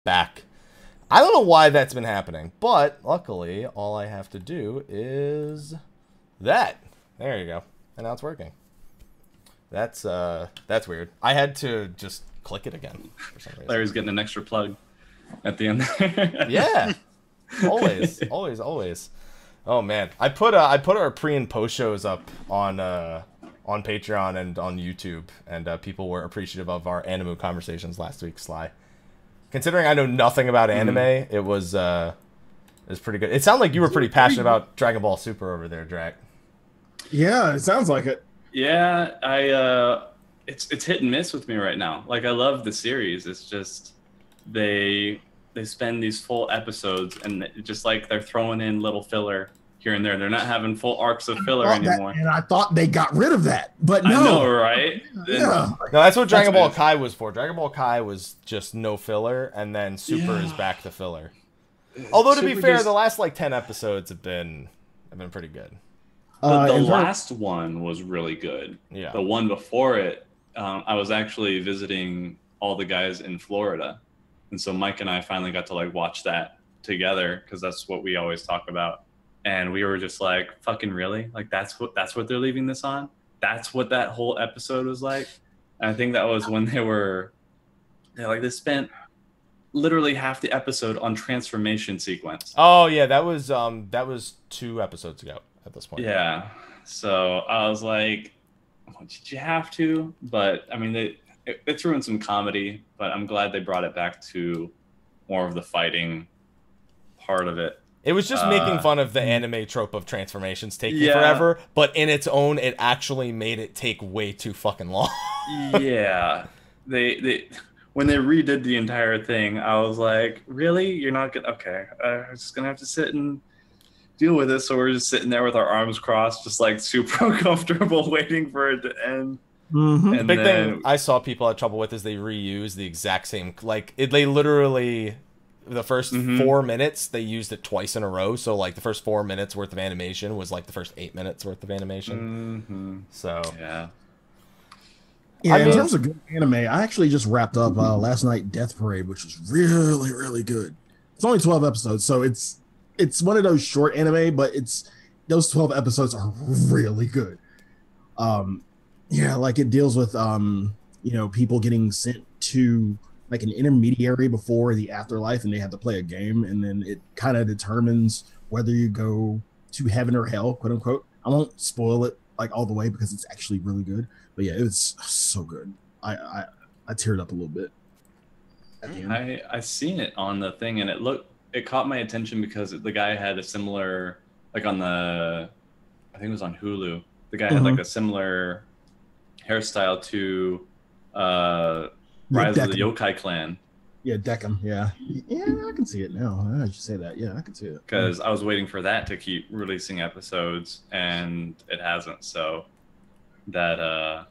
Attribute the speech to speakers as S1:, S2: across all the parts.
S1: back. I don't know why that's been happening, but luckily, all I have to do is that. There you go. And now it's working. That's weird. I had to just click it again for some reason.
S2: Larry's getting an extra plug at the end.
S1: Yeah. Always. Oh man. I put our pre and post shows up on Patreon and on YouTube, and people were appreciative of our anime conversations last week, Sly. Considering I know nothing about anime, it was pretty good. It sounded like you were pretty passionate about Dragon Ball Super over there, Drac.
S3: Yeah, it sounds like it.
S2: Yeah, it's hit and miss with me right now. Like, I love the series. It's just they spend these full episodes, and it just like they're throwing in little filler here and there. They're not having full arcs of filler anymore.
S3: And I thought they got rid of that, but no.
S2: I know, right?
S3: Yeah.
S1: No, that's what Dragon Ball Kai was for. Dragon Ball Kai was just no filler, and then Super is back to filler. Although to be fair, the last like 10 episodes have been pretty good.
S2: The last one was really good.
S1: Yeah.
S2: The one before it, I was actually visiting all the guys in Florida, and so Mike and I finally got to like watch that together because that's what we always talk about. And we were just like, fucking really? Like that's what they're leaving this on? That's what that whole episode was like? And I think that was when they spent literally half the episode on transformation sequence.
S1: Oh yeah, that was 2 episodes ago at this point.
S2: Yeah. So I was like, well, did you have to? But I mean they threw in some comedy, but I'm glad they brought it back to more of the fighting part of it.
S1: It was just making fun of the anime trope of transformations taking forever, but in its own, it actually made it take way too fucking long.
S2: Yeah. They when they redid the entire thing, I was like, really? You're not gonna... Okay, I'm just gonna have to sit and deal with it. So we're just sitting there with our arms crossed, just like super uncomfortable, waiting for it to end.
S3: Mm-hmm.
S1: The big thing I saw people had trouble with is they reuse the exact same... Like, they literally... The first 4 minutes, they used it twice in a row. So, like, the first 4 minutes worth of animation was, like, the first 8 minutes worth of animation.
S2: Mm-hmm.
S1: So...
S2: Yeah.
S3: Yeah, in terms of good anime, I actually just wrapped up last night Death Parade, which was really, really good. It's only 12 episodes, so it's one of those short anime, but those 12 episodes are really good. Yeah, like it deals with people getting sent to like an intermediary before the afterlife, and they have to play a game, and then it kind of determines whether you go to heaven or hell, quote unquote. I won't spoil it like all the way because it's actually really good. But yeah, it was so good. I teared up a little bit at the end.
S2: I seen it on the thing, and it caught my attention because the guy had a similar, like on I think it was on Hulu. The guy had like a similar hairstyle to Rise of the Yokai Clan.
S3: Yeah, Deckham. Yeah, I can see it now. I should say that. Yeah, I can see it.
S2: Because I was waiting for that to keep releasing episodes, and it hasn't. So that I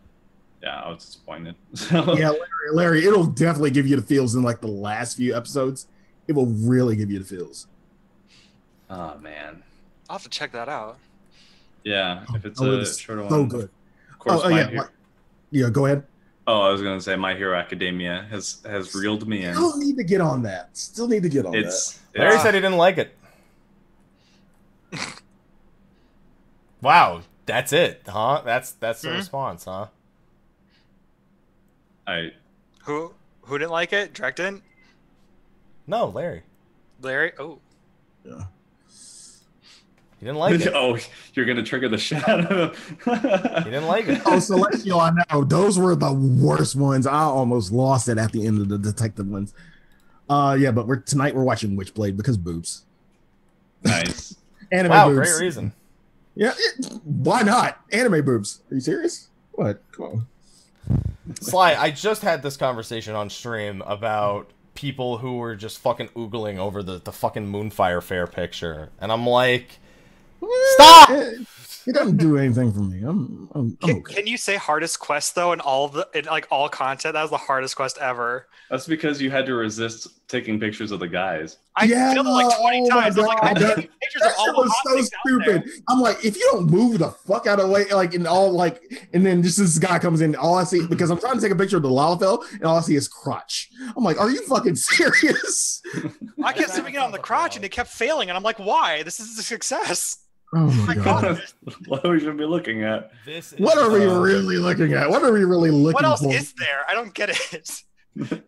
S2: was disappointed.
S3: Yeah, Larry, it'll definitely give you the feels in like the last few episodes. It will really give you the feels.
S2: Oh man,
S4: I'll have to check that out.
S2: Yeah, if it's a shorter one.
S3: So good.
S2: Of course,
S3: yeah, go ahead.
S2: Oh, I was gonna say My Hero Academia has reeled me in.
S3: Still need to get on that.
S1: Larry said he didn't like it. Wow, that's it, huh? That's the response, huh?
S4: Who didn't like it? Drake didn't?
S1: No, Larry.
S4: Larry? Oh.
S3: Yeah.
S1: He didn't like it.
S2: Oh, you're gonna trigger the shit out of him.
S1: He didn't like it.
S3: Oh, Celestial, I know. Those were the worst ones. I almost lost it at the end of the detective ones. Yeah, but tonight we're watching Witchblade because boobs.
S2: Nice.
S3: Anime
S1: wow,
S3: boobs.
S1: great reason.
S3: Yeah, why not? Anime boobs. Are you serious? What? Come on.
S1: Sly, I just had this conversation on stream about people who were just fucking oogling over the fucking Moonfire Fair picture. And I'm like, Stop!
S3: It doesn't do anything for me. I'm okay.
S4: Can you say hardest quest though in all content? That was the hardest quest ever.
S2: That's because you had to resist taking pictures of the guys.
S4: I
S3: Yeah,
S4: killed it like 20
S3: oh my
S4: times. I was like, I'm
S3: God,
S4: taking pictures
S3: That
S4: of all
S3: shit
S4: the
S3: was
S4: hot
S3: so
S4: things out there.
S3: stupid. I'm like, if you don't move the fuck out of the way, like in all like, and then just this guy comes in, all I see because I'm trying to take a picture of the Lalafell, and all I see is crotch. I'm like, are you fucking serious?
S4: I kept zooming in on the crotch and it kept failing, and I'm like, why? This is a success.
S3: Oh my God.
S2: What we should be looking at.
S3: What are we really looking at? What are we really looking
S4: What else
S3: for?
S4: is there? I don't get it.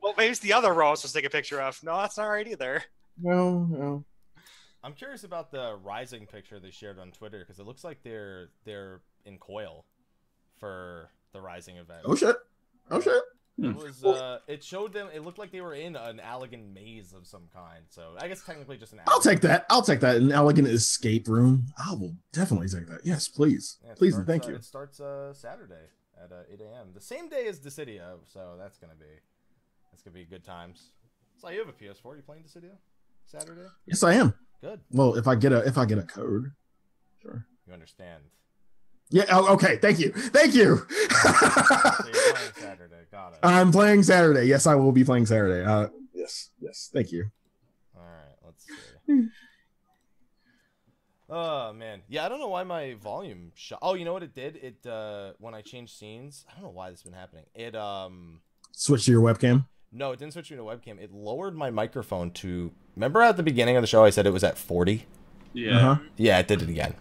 S4: Well, maybe it's the other row I was supposed to take a picture of. No, that's not right either.
S3: No.
S1: I'm curious about the Rising picture they shared on Twitter because it looks like they're in coil for the Rising event.
S3: Oh shit.
S1: It was it showed them. It looked like they were in an elegant maze of some kind. So I guess technically just an.
S3: I'll take that. An elegant escape room. I will definitely take that. Yes, please.
S1: Yeah,
S3: Please and thank you.
S1: It starts Saturday at 8 a.m. The same day as Dissidia, so that's gonna be good times. So you have a PS4. You playing Dissidia Saturday?
S3: Yes, I am.
S1: Good.
S3: Well, if I get a code, sure.
S1: You understand?
S3: Yeah. Oh, okay. Thank you.
S1: So you're playing Saturday. Got it.
S3: I'm playing Saturday. Yes, I will be playing Saturday. Yes. Thank you.
S1: All right. Let's see. Oh man, yeah. I don't know why my volume shot. Oh, you know what it did? It when I changed scenes. I don't know why this has been happening. It
S3: Switch to your webcam.
S1: No, it didn't switch me to webcam. It lowered my microphone to. Remember at the beginning of the show, I said it was at 40.
S2: Yeah.
S3: Uh-huh.
S1: Yeah, it did it again.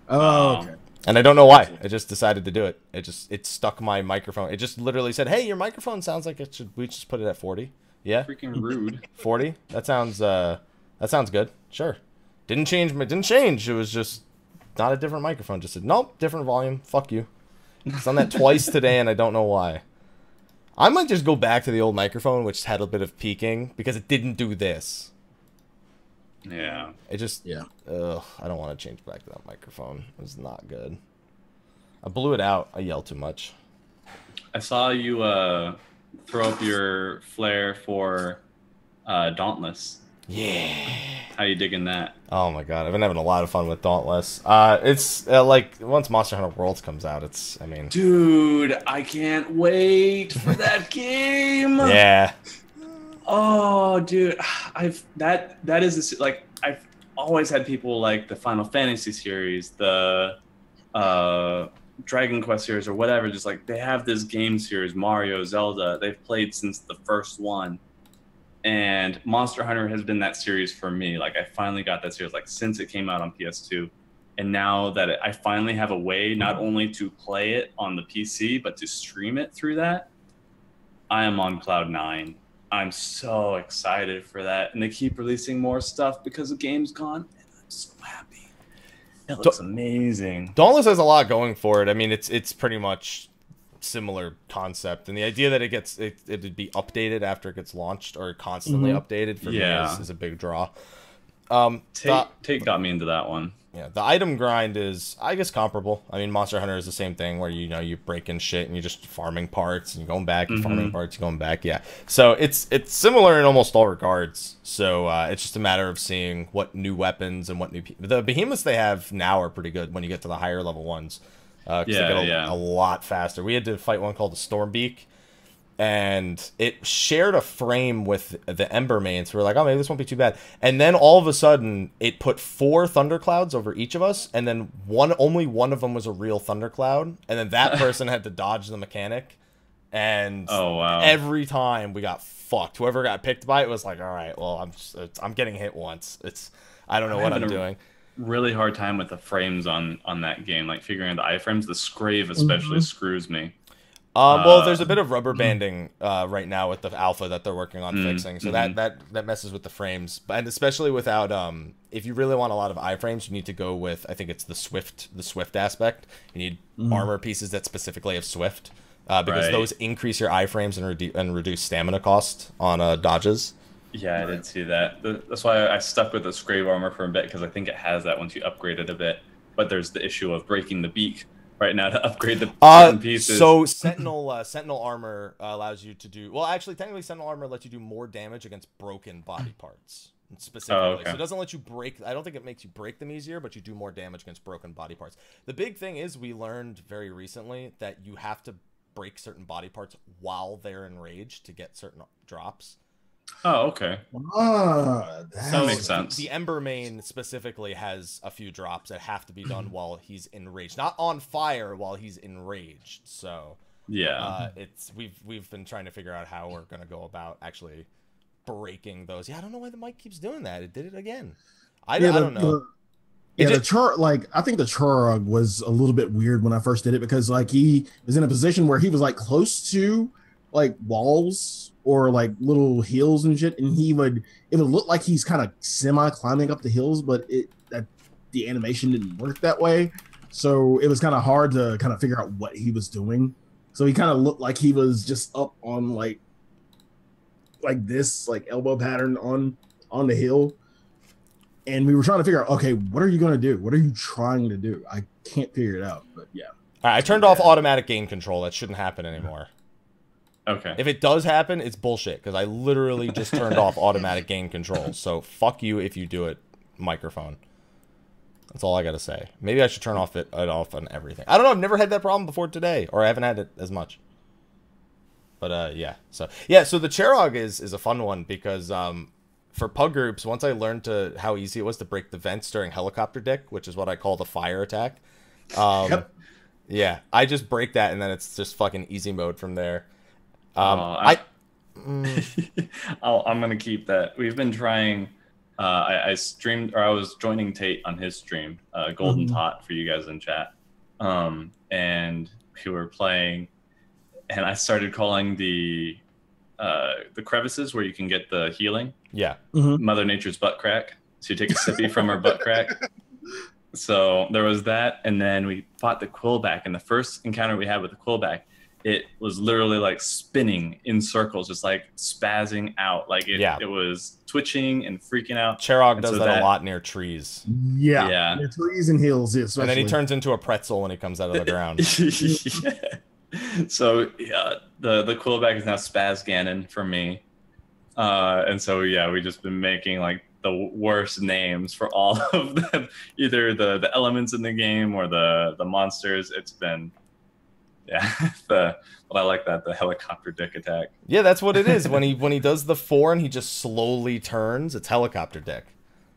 S3: Oh, okay.
S1: And I don't know why. I just decided to do it. It stuck my microphone. It just literally said, "Hey, your microphone sounds like it should. We just put it at 40." Yeah.
S2: Freaking rude.
S1: 40. That sounds good. Sure. Didn't change. It was just not a different microphone. Just said, "Nope, different volume. Fuck you." It's done that twice today, and I don't know why. I might just go back to the old microphone, which had a bit of peaking because it didn't do this.
S2: Yeah.
S1: It just,
S3: Yeah.
S1: I don't want to change back to that microphone. It was not good. I blew it out. I yelled too much.
S2: I saw you throw up your flare for Dauntless.
S1: Yeah.
S2: How you digging that?
S1: Oh my god, I've been having a lot of fun with Dauntless. It's like once Monster Hunter Worlds comes out, I mean,
S2: Dude, I can't wait for that game.
S1: Yeah.
S2: Oh, dude, that is like I've always had people like the Final Fantasy series, the Dragon Quest series, or whatever. Just like they have this game series, Mario, Zelda. They've played since the first one. And Monster Hunter has been that series for me. Like I finally got that series like since it came out on PS2, and now that I finally have a way not only to play it on the PC but to stream it through that, I am on cloud 9. I'm so excited for that, and they keep releasing more stuff because the game's gone, and I'm so happy. It looks amazing.
S1: Dauntless has a lot going for it. I mean, it's pretty much similar concept, and the idea that it would be updated after it gets launched or constantly updated for me is a big draw.
S2: Tate got me into that one.
S1: Yeah, the item grind is, I guess, comparable. I mean, Monster Hunter is the same thing where you break in shit and you're just farming parts and you're going back, you're farming parts, you're going back. Yeah, so it's similar in almost all regards. So it's just a matter of seeing what new weapons and what new the behemoths they have now are pretty good when you get to the higher level ones. They get a lot faster. We had to fight one called the Stormbeak, and it shared a frame with the Ember Main, so we're like, oh, maybe this won't be too bad. And then all of a sudden, it put 4 thunderclouds over each of us, and then only one of them was a real thundercloud, and then that person had to dodge the mechanic. And every time we got fucked. Whoever got picked by it was like, all right, well, I'm getting hit once. I don't know what I'm doing.
S2: Really hard time with the frames on that game, like figuring out the iframes. The Scrave especially screws me.
S1: Well, there's a bit of rubber banding right now with the alpha that they're working on fixing, so that messes with the frames, and especially without if you really want a lot of iframes, you need to go with, I think it's the swift aspect. You need armor pieces that specifically have swift because those increase your iframes and reduce stamina cost on dodges.
S2: Yeah, I did see that. That's why I stuck with the Scrave armor for a bit, because I think it has that once you upgrade it a bit. But there's the issue of breaking the beak right now to upgrade the certain pieces.
S1: So Sentinel armor allows you to do, well, actually, technically, Sentinel armor lets you do more damage against broken body parts specifically.
S2: Oh, okay.
S1: So it doesn't let you break. I don't think it makes you break them easier, but you do more damage against broken body parts. The big thing is we learned very recently that you have to break certain body parts while they're enraged to get certain drops.
S2: Oh, okay.
S3: That
S2: makes sense.
S1: The Ember main specifically has a few drops that have to be done while he's enraged, not on fire while he's enraged. So
S2: yeah,
S1: we've been trying to figure out how we're gonna go about actually breaking those. Yeah, I don't know why the mic keeps doing that. It did it again. I don't know.
S3: I think the Chorog was a little bit weird when I first did it because like he was in a position where he was like close to like walls or like little hills and shit, and it would look like he's kind of semi climbing up the hills, but the animation didn't work that way, so it was kind of hard to kind of figure out what he was doing. So he kind of looked like he was just up on like this like elbow pattern on the hill, and we were trying to figure out, okay, what are you going to do? What are you trying to do? I can't figure it out, but yeah.
S1: All right, I turned off automatic gain control. That shouldn't happen anymore.
S2: Okay.
S1: If it does happen, it's bullshit because I literally just turned off automatic gain control. So fuck you if you do it, microphone. That's all I gotta say. Maybe I should turn it off on everything. I don't know. I've never had that problem before today, or I haven't had it as much. But yeah. So the Cherog is a fun one because for pug groups, once I learned how easy it was to break the vents during helicopter dick, which is what I call the fire attack.
S3: Yep.
S1: Yeah, I just break that and then it's just fucking easy mode from there.
S2: I'm gonna keep that. We've been trying. I streamed, or I was joining Tate on his stream, Golden Tot for you guys in chat, and we were playing, and I started calling the crevices where you can get the healing.
S1: Yeah.
S2: Mother Nature's butt crack. So you take a sippy from her butt crack. So there was that, and then we fought the Quillback, and the first encounter we had with the Quillback, it was literally like spinning in circles, just like spazzing out. Like it was twitching and freaking out.
S1: Cherog does that a lot near trees.
S3: Yeah. Near trees and hills, especially.
S1: And then he turns into a pretzel when he comes out of the ground.
S2: So the Quillback is now Spaz Ganon for me. And so we've just been making like the worst names for all of them, either the elements in the game or the monsters. It's been but I like that, the helicopter dick attack. Yeah,
S1: that's what it is. When he does the 4 and he just slowly turns, it's helicopter dick.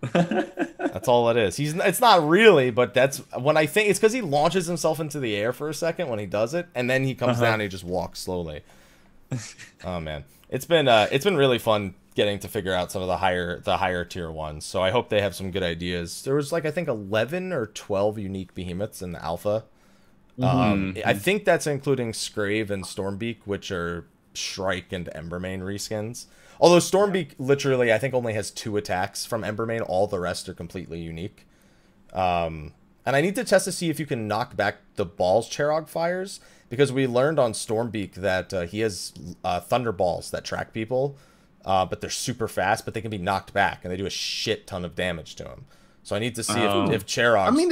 S1: That's all it is. It's not really, but that's when I think it's because he launches himself into the air for a second when he does it, and then he comes down and he just walks slowly. Oh man, it's been really fun getting to figure out some of the higher tier ones. So I hope they have some good ideas. There was like I think 11 or 12 unique behemoths in the alpha. I think that's including Scrave and Stormbeak, which are Shrike and Embermane reskins. Although Stormbeak literally, I think, only has 2 attacks from Embermane. All the rest are completely unique. And I need to test to see if you can knock back the Balls Cherog fires, because we learned on Stormbeak that he has Thunder Balls that track people, but they're super fast, but they can be knocked back, and they do a shit ton of damage to him. So I need to see if Cherog...
S3: I mean,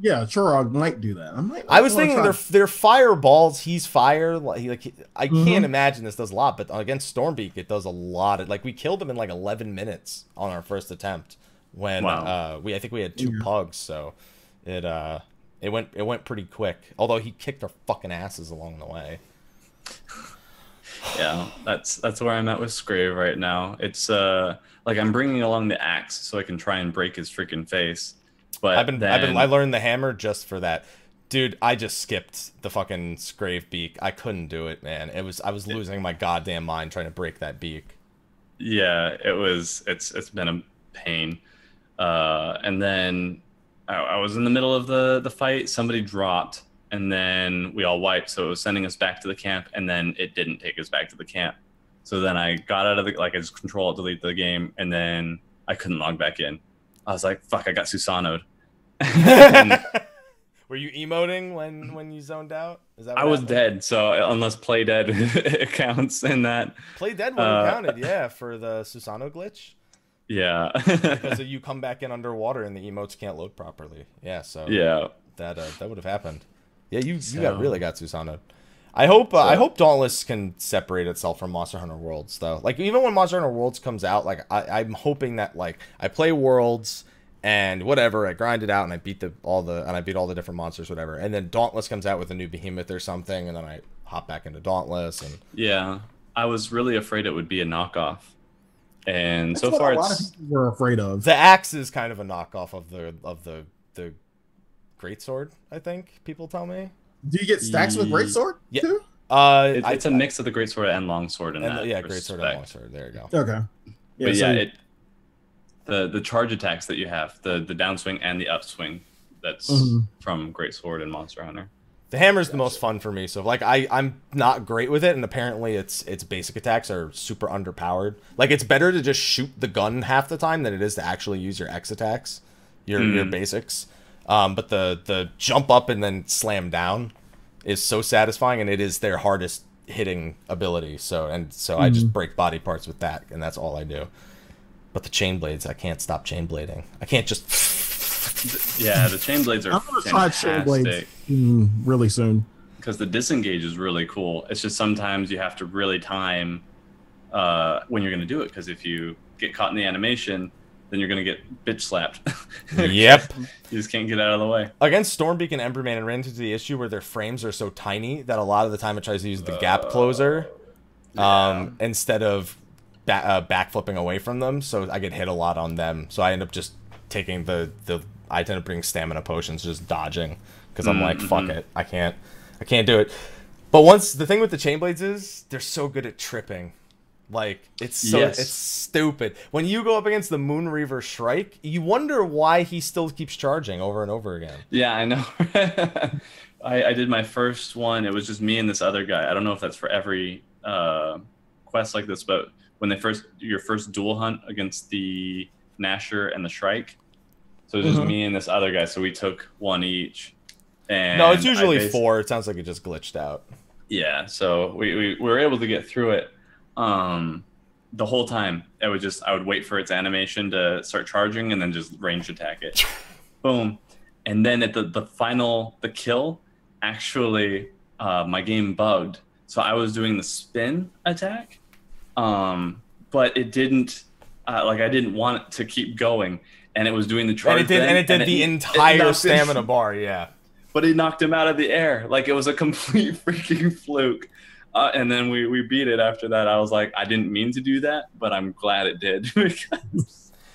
S3: Chorog might do that.
S1: I was thinking they're fireballs. He's fire. I can't imagine this does a lot, but against Stormbeak, it does a lot. We killed him in like 11 minutes on our first attempt when I think we had 2 pugs, so it went pretty quick. Although he kicked our fucking asses along the way.
S2: Yeah, that's where I'm at with Scrave right now. It's like I'm bringing along the axe so I can try and break his freaking face. But
S1: I learned the hammer just for that. Dude, I just skipped the fucking Scrave beak. I couldn't do it, man. I was losing my goddamn mind trying to break that beak.
S2: Yeah, it's been a pain. And then I was in the middle of the fight, somebody dropped, and then we all wiped, so it was sending us back to the camp, and then it didn't take us back to the camp. So then I got out of I just control delete the game, and then I couldn't log back in. I was like, fuck, I got Susano'd.
S1: Were you emoting when you zoned out? Is that what
S2: I was dead, so unless play dead counts in that.
S1: Play dead would have counted, yeah, for the Susano glitch.
S2: Yeah.
S1: Because you come back in underwater and the emotes can't load properly. Yeah, so
S2: yeah,
S1: that would have happened. Yeah, you really got Susanoo. I hope Dauntless can separate itself from Monster Hunter Worlds though. Like even when Monster Hunter Worlds comes out, like I'm hoping that like I play Worlds and whatever, I grind it out and I beat all the different monsters, whatever. And then Dauntless comes out with a new behemoth or something, and then I hop back into Dauntless. And
S2: yeah, I was really afraid it would be a knockoff, and
S3: That's
S2: so
S3: what
S2: far
S3: a lot of people were afraid of.
S1: the axe is kind of a knockoff of the greatsword. I think people tell me.
S3: Do you get stacks with greatsword too?
S2: It's a mix of the greatsword and longsword in that.
S1: Yeah, greatsword and longsword. There you go.
S3: Okay. Yeah,
S2: But
S3: so,
S2: yeah, the charge attacks that you have, the downswing and the upswing, that's from greatsword and Monster Hunter.
S1: The hammer's the most fun for me. So like I'm not great with it, and apparently its basic attacks are super underpowered. Like it's better to just shoot the gun half the time than it is to actually use your X attacks, your basics. But the jump up and then slam down is so satisfying, and it is their hardest hitting ability. So I just break body parts with that, and that's all I do. But the chain blades, I can't stop chain blading. I can't just.
S2: Yeah, the chain blades are
S3: I'm gonna try chain blades
S2: fantastic.
S3: Really soon.
S2: Because the disengage is really cool. It's just sometimes you have to really time when you're going to do it. Because if you get caught in the animation, then you're going to get bitch slapped.
S1: Yep.
S2: You just can't get out of the way.
S1: Against Stormbeak and Emberman, I ran into the issue where their frames are so tiny that a lot of the time it tries to use the gap closer instead of backflipping away from them. So I get hit a lot on them. So I end up just taking I tend to bring stamina potions, just dodging, because I'm like, fuck it, I can't do it. But the thing with the chain blades is they're so good at tripping, like it's stupid. When you go up against the Moonreaver Shrike, you wonder why he still keeps charging over and over again.
S2: Yeah, I know. I did my first one. It was just me and this other guy. I don't know if that's for every quest like this, but when your first duel hunt against the Nasher and the Shrike. So it was just me and this other guy, so we took one each. And
S1: no, it's usually 4. It sounds like it just glitched out.
S2: Yeah, so we were able to get through it. The whole time, I would wait for its animation to start charging and then just range attack it. Boom. And then at the kill, actually, my game bugged. So I was doing the spin attack, but it didn't, I didn't want it to keep going. And it was doing the charge.
S1: And it did the entire stamina bar, yeah.
S2: But it knocked him out of the air. Like it was a complete freaking fluke. And then we beat it after that. I was like, I didn't mean to do that, but I'm glad it did.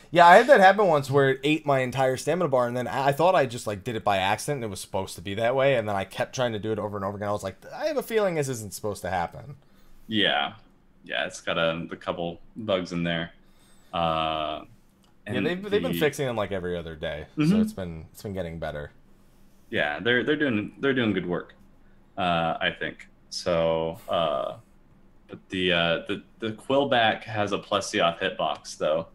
S1: Yeah, I had that happen once where it ate my entire stamina bar, and then I thought I just did it by accident, and it was supposed to be that way, and then I kept trying to do it over and over again. I was like, I have a feeling this isn't supposed to happen.
S2: Yeah. Yeah, it's got a couple bugs in there.
S1: Yeah, they've been fixing them like every other day, so it's been getting better.
S2: Yeah, they're doing good work, I think. So, but the Quillback has a Plesioth hitbox though,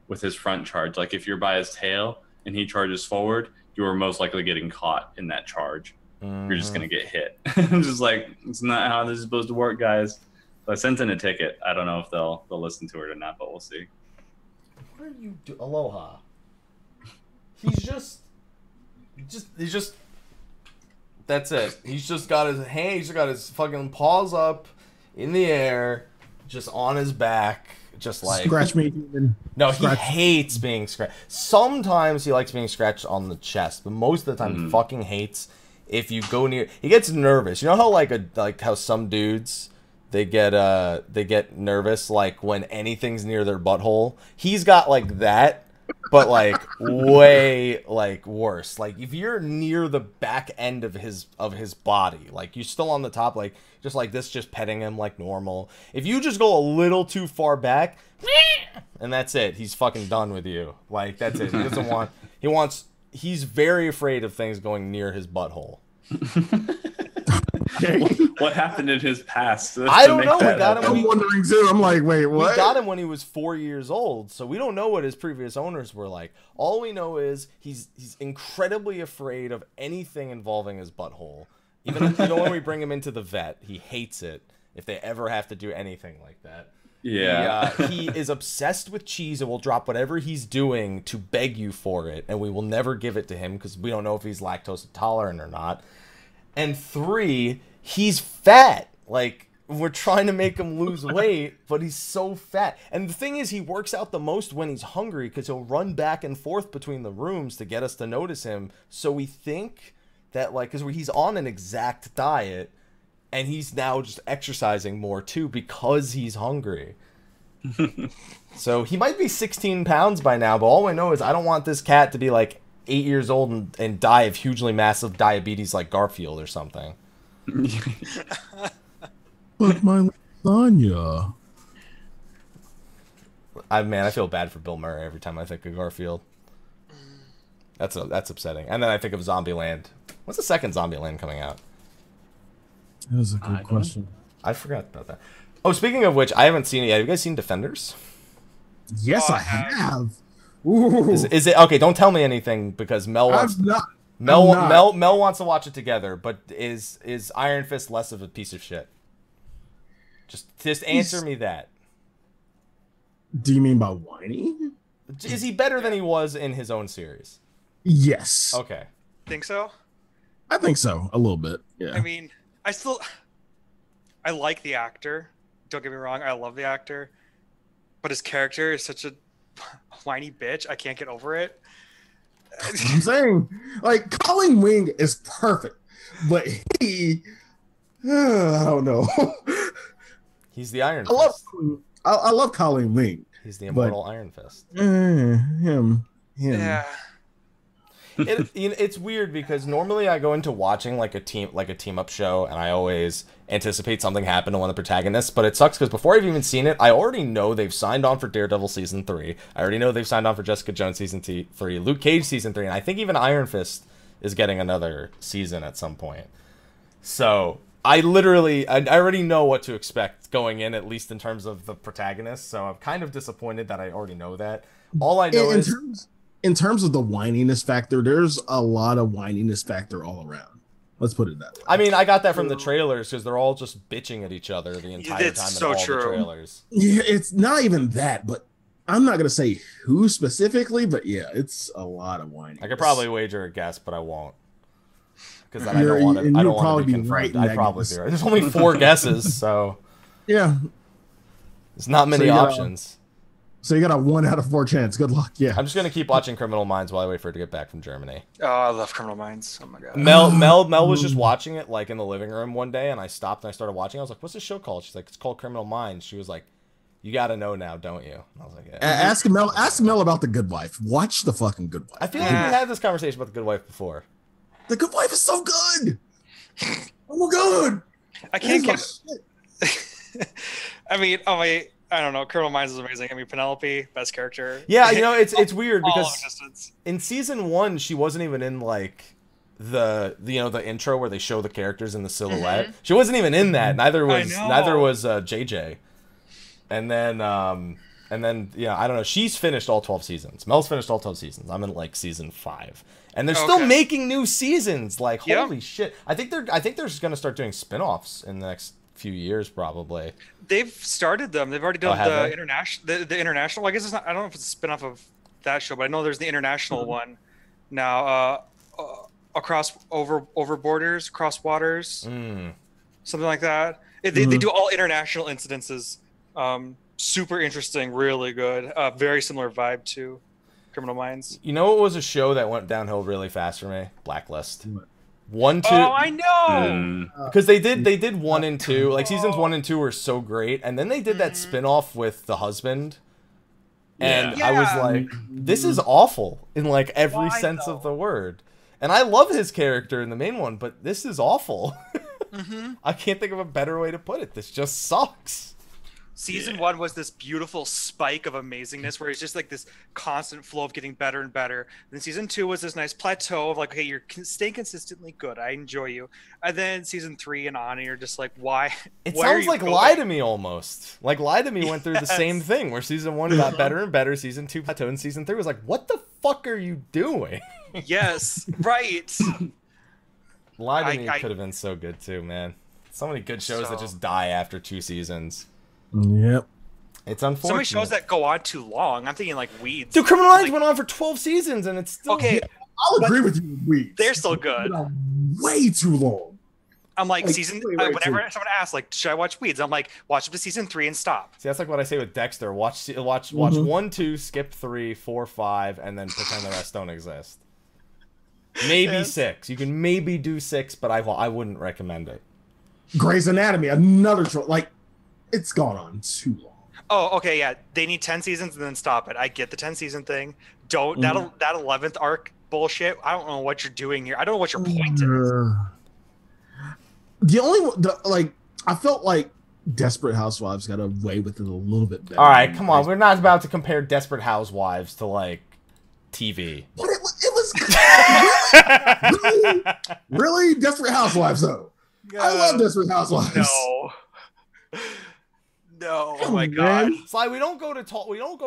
S2: with his front charge. Like if you're by his tail and he charges forward, you are most likely getting caught in that charge. You're just gonna get hit. I'm just like, it's not how this is supposed to work, guys. So I sent in a ticket. I don't know if they'll listen to it or not, but we'll see.
S1: What are you doing? Aloha. He's just. That's it. He's just got his hand. He's just got his fucking paws up in the air, just on his back, just like
S3: scratch me.
S1: No, he hates being scratched. Sometimes he likes being scratched on the chest, but most of the time he fucking hates if you go near. He gets nervous. You know how like how some dudes. They get nervous like when anything's near their butthole. He's got like that, but like way like worse. Like if you're near the back end of his body, like you're still on the top, like just like this, just petting him like normal. If you just go a little too far back, and that's it. He's fucking done with you. Like that's it. He doesn't want. He's very afraid of things going near his butthole.
S2: What happened in his past?
S1: I don't know. We got him.
S3: I'm wondering too. I'm like, wait, what?
S1: We got him when he was 4 years old, so we don't know what his previous owners were like. All we know is he's incredibly afraid of anything involving his butthole. Even when we bring him into the vet, he hates it if they ever have to do anything like that.
S2: Yeah.
S1: He is obsessed with cheese and will drop whatever he's doing to beg you for it, and we will never give it to him because we don't know if he's lactose intolerant or not. and 3, he's fat. Like, we're trying to make him lose weight, but he's so fat. And the thing is, he works out the most when he's hungry because he'll run back and forth between the rooms to get us to notice him. So we think that, like, because he's on an exact diet, and he's now just exercising more too because he's hungry. So he might be 16 pounds by now, but all I know is I don't want this cat to be like 8 years old and die of hugely massive diabetes like Garfield or something.
S3: But my lasagna.
S1: I feel bad for Bill Murray every time I think of Garfield. That's upsetting. And then I think of Zombieland. When's the second Zombieland coming out?
S3: That was a good question.
S1: I forgot about that. Oh, speaking of which, I haven't seen it yet. Have you guys seen Defenders?
S3: Yes, I have. Ooh.
S1: Is it okay? Don't tell me anything because Mel wants. Mel wants to watch it together. But is Iron Fist less of a piece of shit? Just answer me that.
S3: Do you mean by whiny?
S1: Is he better than he was in his own series?
S3: Yes.
S1: Okay.
S4: Think so?
S3: I think so. A little bit. Yeah.
S4: I mean, I like the actor. Don't get me wrong. I love the actor. But his character is such a whiny bitch. I can't get over it.
S3: That's what I'm saying. Like, Colleen Wing is perfect. But I don't know.
S1: He's the Iron Fist.
S3: I love Colleen Wing.
S1: He's the immortal Iron Fist.
S3: Him.
S4: Yeah.
S1: It's weird because normally I go into watching like a team up show and I always anticipate something happened to one of the protagonists, but it sucks because before I've even seen it, I already know they've signed on for Daredevil season 3. I already know they've signed on for Jessica Jones season 3, Luke Cage season 3, and I think even Iron Fist is getting another season at some point. So I already know what to expect going in, at least in terms of the protagonist. So I'm kind of disappointed that I already know that. All I know
S3: in terms of the whininess factor, there's a lot of whininess factor all around. Let's put it that way.
S1: I mean, I got that from the trailers because they're all just bitching at each other the entire time in all the trailers.
S3: Yeah, it's not even that, but I'm not gonna say who specifically, but yeah, it's a lot of whining.
S1: I could probably wager a guess, but I won't. Because then I don't want to be confirmed.
S3: Right,
S1: I'd probably be right. There's only 4 guesses, so
S3: yeah,
S1: there's not many options.
S3: So you got a 1 out of 4 chance. Good luck. Yeah.
S1: I'm just gonna keep watching Criminal Minds while I wait for it to get back from Germany.
S4: Oh, I love Criminal Minds. Oh my god.
S1: Mel was just watching it like in the living room one day, and I stopped and I started watching. I was like, "What's this show called?" She's like, "It's called Criminal Minds." She was like, "You got to know now, don't you?" And I was like, "Yeah."
S3: Ask Mel about The Good Wife. Watch the fucking Good Wife.
S1: I feel like we had this conversation about The Good Wife before.
S3: The Good Wife is so good. Oh my god.
S4: I can't get. I mean, I don't know. Criminal Minds is amazing. I mean, Penelope, best character.
S1: Yeah, it's weird because in season 1 she wasn't even in like the intro where they show the characters in the silhouette. Mm-hmm. She wasn't even in that. Neither was JJ. And then yeah, I don't know. She's finished all 12 seasons. Mel's finished all 12 seasons. I'm in like season 5. And they're still making new seasons. Like holy shit. I think they're just going to start doing spin-offs in the next few years probably.
S4: They've started them. They've already done the international. The international. Well, I guess it's not. I don't know if it's a spinoff of that show, but I know there's the international one now. Across over borders, cross waters, something like that. They do all international incidences. Super interesting, really good. Very similar vibe to Criminal Minds.
S1: You know what was a show that went downhill really fast for me? Blacklist. 1, 2.
S4: Oh, I know.
S1: Because they did 1 and 2. Like seasons 1 and 2 were so great, and then they did that spin-off with the husband, and I was like, this is awful in like every sense of the word. And I love his character in the main one, but this is awful. I can't think of a better way to put it. This just sucks.
S4: Season 1 was this beautiful spike of amazingness where it's just like this constant flow of getting better and better. Then season 2 was this nice plateau of like, hey, you're staying consistently good. I enjoy you. And then season 3 and on, and you're just like, why?
S1: It sounds like Lie to Me almost. Like Lie to Me went through the same thing where season 1 got better and better. Season 2 plateaued, and season 3 was like, what the fuck are you doing?
S4: Yes, right.
S1: Lie to Me could have been so good too, man. So many good shows that just die after 2 seasons.
S3: Yep.
S1: It's unfortunate.
S4: So many shows that go on too long. I'm thinking like Weeds.
S1: Dude, Criminal Minds went on for 12 seasons and it's still...
S4: Okay.
S3: I'll agree with you with Weeds.
S4: They're still good.
S3: Way too long.
S4: I'm like season. Whenever someone asks, like, should I watch Weeds? I'm like, watch up to season 3 and stop.
S1: See, that's like what I say with Dexter. Watch 1, 2, skip 3, 4, 5, and then pretend the rest don't exist. Maybe 6. You can maybe do 6, but I wouldn't recommend it.
S3: Grey's Anatomy, another like, it's gone on too long.
S4: Oh, okay, yeah. They need 10 seasons and then stop it. I get the 10 season thing. Don't that 11th arc bullshit. I don't know what you're doing here. I don't know what your point is.
S3: The only like, I felt like Desperate Housewives got away with it a little bit better.
S1: All right, come on. We're not about to compare Desperate Housewives to like TV.
S3: But it was really Desperate Housewives though. I love Desperate Housewives.
S4: No. Oh my god.
S1: Sly, we don't go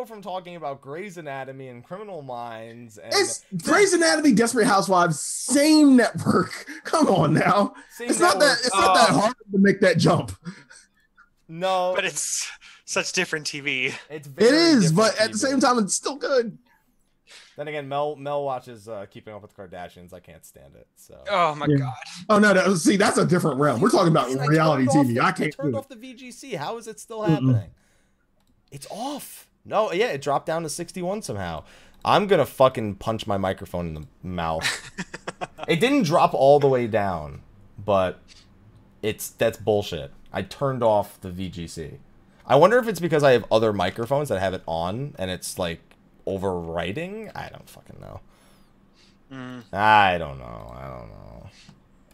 S1: from talking about Grey's Anatomy and Criminal Minds and
S3: it's Grey's Anatomy, Desperate Housewives, same network. Come on now. It's not that hard to make that jump.
S1: No.
S4: But it's such different TV.
S1: It
S3: is, but at the same time it's still good.
S1: Then again, Mel watches Keeping Up with the Kardashians. I can't stand it. So.
S4: Oh my god.
S3: Oh no! See, that's a different realm. We're talking about reality TV. I can't.
S1: Turned off the VGC. How is it still happening? It's off. No, yeah, it dropped down to 61 somehow. I'm gonna fucking punch my microphone in the mouth. It didn't drop all the way down, but that's bullshit. I turned off the VGC. I wonder if it's because I have other microphones that have it on, and it's like overwriting. I don't fucking know. I don't know.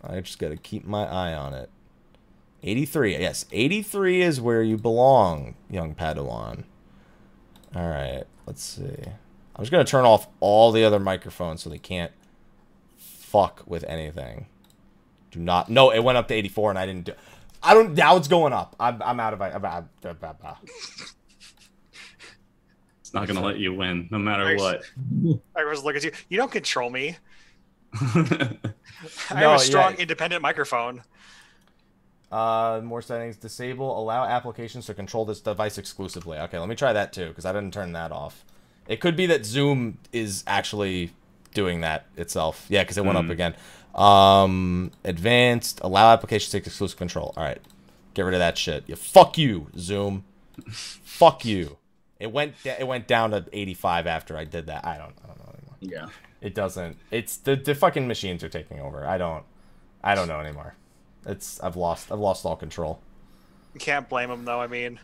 S1: I just gotta keep my eye on it. 83. Yes, 83 is where you belong, young Padawan. All right, let's see. I'm just gonna turn off all the other microphones so they can't fuck with anything. Do not. No, it went up to 84 and I didn't do. I don't. Now it's going up. I'm out of it.
S2: Not gonna let you win, no matter what.
S4: I was looking at you. You don't control me. I have a strong, independent microphone.
S1: More settings. Disable. Allow applications to control this device exclusively. Okay, let me try that too, because I didn't turn that off. It could be that Zoom is actually doing that itself. Yeah, because it went up again. Advanced. Allow applications to take exclusive control. All right, get rid of that shit. Fuck you, Zoom. Fuck you. It went down to 85 after I did that. I don't know anymore.
S3: Yeah.
S1: It doesn't. It's the fucking machines are taking over. I don't know anymore. I've lost all control.
S4: You can't blame them though. I mean,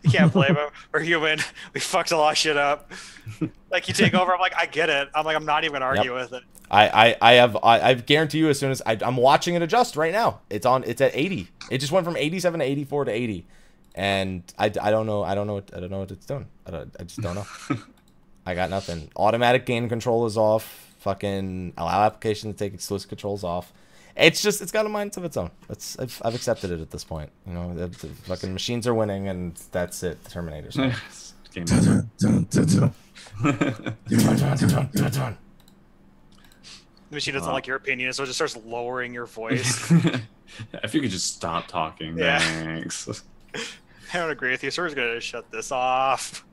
S4: you can't blame them. We're human. We fucked a lot of shit up. Like you take over. I'm like, I get it. I'm like, I'm not even gonna argue with it.
S1: I guarantee you as soon as I'm watching it adjust right now. It's at 80. It just went from 87 to 84 to 80. And I don't know what it's doing. I just don't know. I got nothing. Automatic gain control is off. Fucking allow application to take exclusive controls off. It's got a mind of its own. I've accepted it at this point. You know, the fucking machines are winning, and that's it. The Terminator's
S2: game.
S4: The machine doesn't like your opinion, so it just starts lowering your voice.
S2: If you could just stop talking, thanks.
S4: I don't agree with you. So we're going to shut this off.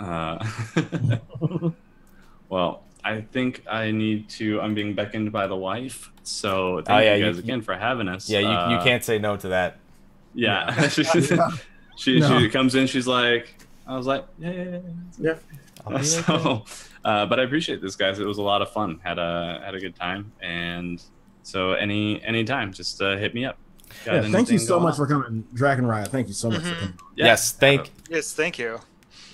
S2: Well, I think I'm being beckoned by the wife. So thank you guys again for having us.
S1: Yeah, you can't say no to that.
S2: Yeah. She comes in, she's like, I was like, yeah. So, but I appreciate this, guys. It was a lot of fun. Had a good time. And so anytime, just hit me up.
S3: Thank you so much for coming, Dragon Riot. Thank you so much for coming.
S1: Yes, thank you.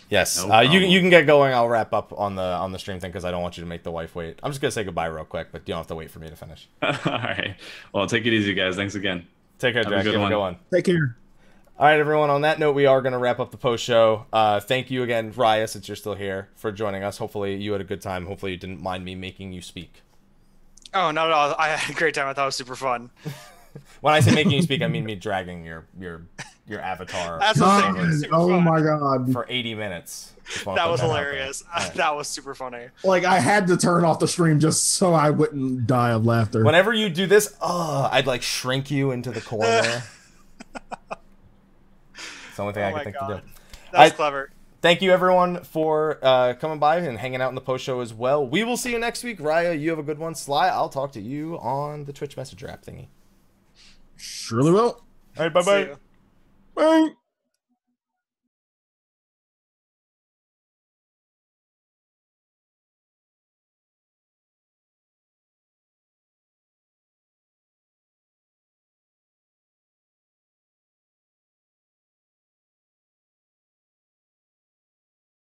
S1: Yes,
S2: no
S1: you can get going. I'll wrap up on the stream thing because I don't want you to make the wife wait. I'm just gonna say goodbye real quick, but you don't have to wait for me to finish.
S2: All right. Well, take it easy, guys. Thanks again.
S1: Take care, Jack. Have a good one.
S3: Take care.
S1: All right, everyone. On that note, we are gonna wrap up the post show. Thank you again, Raya, since you're still here, for joining us. Hopefully, you had a good time. Hopefully, you didn't mind me making you speak.
S4: Oh, not at all. I had a great time. I thought it was super fun.
S1: When I say making you speak, I mean me dragging your avatar.
S4: That's fun.
S3: My god!
S1: For 80 minutes.
S4: That was hilarious. Right. That was super funny.
S3: Like I had to turn off the stream just so I wouldn't die of laughter.
S1: Whenever you do this, I'd like shrink you into the corner. It's the only thing I can think to do.
S4: That's clever.
S1: Thank you, everyone, for coming by and hanging out in the post show as well. We will see you next week. Raya, you have a good one. Sly, I'll talk to you on the Twitch Messenger app thingy.
S3: Surely will.
S1: All right, bye-bye.
S3: Bye.